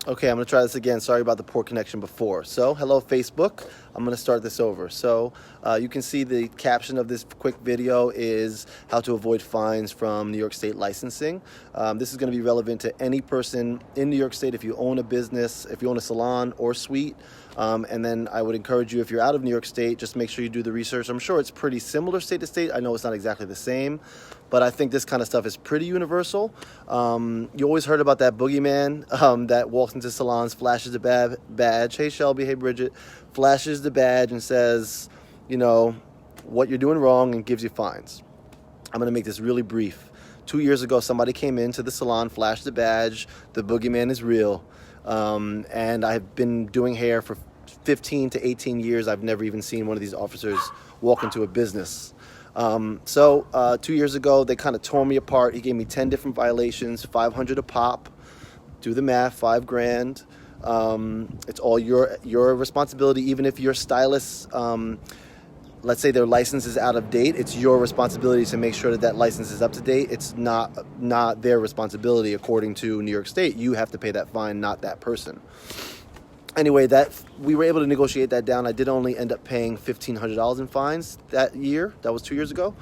Okay, I'm going to try this again. Sorry about the poor connection before. So, hello Facebook. I'm going to start this over. So, you can see the caption of this quick video is how to avoid fines from New York State licensing. This is going to be relevant to any person in New York State if you own a business, if you own a salon or suite. And then I would encourage you, if you're out of New York State, just make sure you do the research. I'm sure it's pretty similar state to state. I know it's not exactly the same, but I think this kind of stuff is pretty universal. You always heard about that boogeyman that walks into salons, flashes the badge. Hey, Shelby. Hey, Bridget. Flashes the badge and says, you know, what you're doing wrong and gives you fines. I'm going to make this really brief. 2 years ago, somebody came into the salon, flashed the badge. The boogeyman is real. And I've been doing hair for 15 to 18 years. I've never even seen one of these officers walk into a business. 2 years ago, they kind of tore me apart. He gave me 10 different violations, $500 a pop. Do the math, $5,000. It's all your responsibility. Even if your stylist, let's say their license is out of date, it's your responsibility to make sure that that license is up to date. It's not their responsibility according to New York State. You have to pay that fine, not that person. Anyway, we were able to negotiate that down. I did only end up paying $1,500 in fines that year. That was 2 years ago.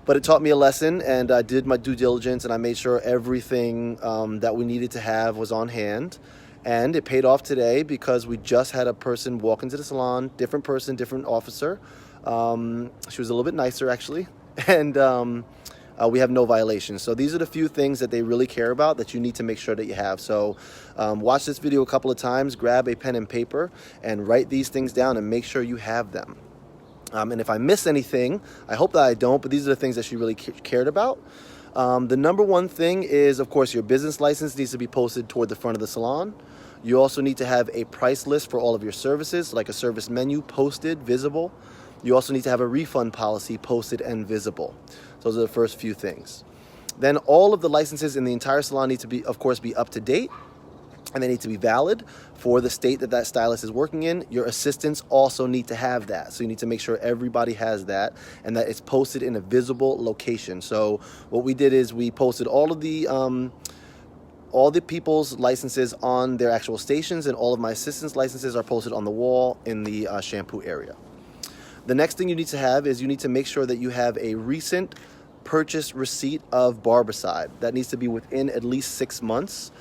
But it taught me a lesson, and I did my due diligence, and I made sure everything that we needed to have was on hand. And it paid off today because we just had a person walk into the salon, different person, different officer. She was a little bit nicer, actually. And we have no violations. So these are the few things that they really care about that you need to make sure that you have. So watch this video a couple of times, grab a pen and paper, and write these things down and make sure you have them. And if I miss anything, I hope that I don't, but these are the things that she really cared about. The number one thing is, of course, your business license needs to be posted toward the front of the salon. You also need to have a price list for all of your services, like a service menu posted, visible. You also need to have a refund policy posted and visible. Those are the first few things. Then all of the licenses in the entire salon need to be, of course, be up to date, and they need to be valid for the state that stylist is working in. Your assistants also need to have that. So you need to make sure everybody has that and that it's posted in a visible location. So what we did is we posted all the people's licenses on their actual stations, and all of my assistants' licenses are posted on the wall in the shampoo area. The next thing you need to have is you need to make sure that you have a recent purchase receipt of Barbicide. That needs to be within at least 6 months.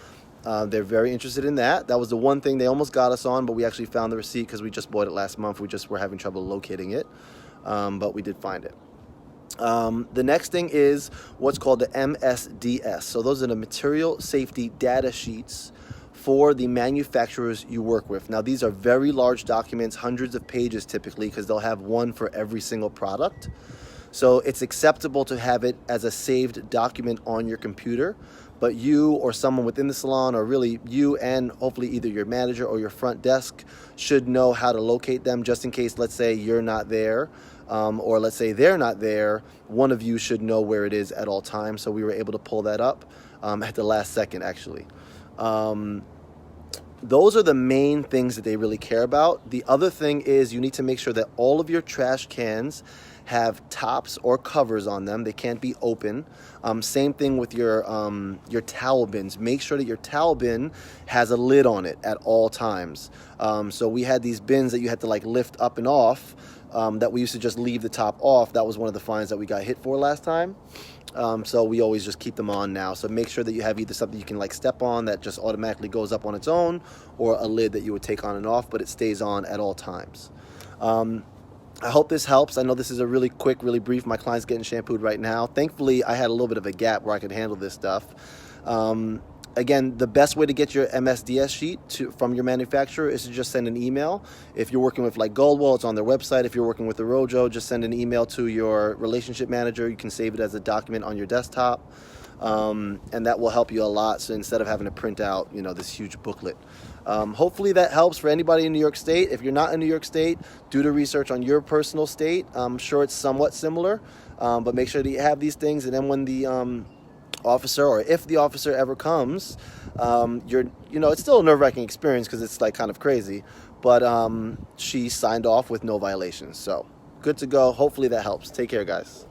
They're very interested in that. That was the one thing they almost got us on, but we actually found the receipt because we just bought it last month. We just were having trouble locating it, but we did find it. The next thing is what's called the MSDS. So those are the material safety data sheets for the manufacturers you work with. Now, these are very large documents, hundreds of pages typically, because they'll have one for every single product. So it's acceptable to have it as a saved document on your computer, but you or someone within the salon, or really you and hopefully either your manager or your front desk, should know how to locate them, just in case, let's say, you're not there, or let's say they're not there. One of you should know where it is at all times. So we were able to pull that up at the last second, actually. Those are the main things that they really care about. The other thing is you need to make sure that all of your trash cans have tops or covers on them. They can't be open. Same thing with your towel bins. Make sure that your towel bin has a lid on it at all times. So we had these bins that you had to like lift up and off, that we used to just leave the top off. That was one of the fines that we got hit for last time. So we always just keep them on now. So make sure that you have either something you can like step on that just automatically goes up on its own, or a lid that you would take on and off, but it stays on at all times. I hope this helps. I know this is a really quick, really brief. My client's getting shampooed right now. Thankfully, I had a little bit of a gap where I could handle this stuff. Again, the best way to get your MSDS sheet from your manufacturer is to just send an email. If you're working with like Goldwell, it's on their website. If you're working with the Rojo, just send an email to your relationship manager. You can save it as a document on your desktop, and that will help you a lot. So instead of having to print out, this huge booklet. Hopefully that helps for anybody in New York State. If you're not in New York State, do the research on your personal state. I'm sure it's somewhat similar, but make sure that you have these things. And then when the officer, or if the officer ever comes, it's still a nerve-wracking experience because it's like kind of crazy, but she signed off with no violations. So good to go. Hopefully that helps. Take care, guys.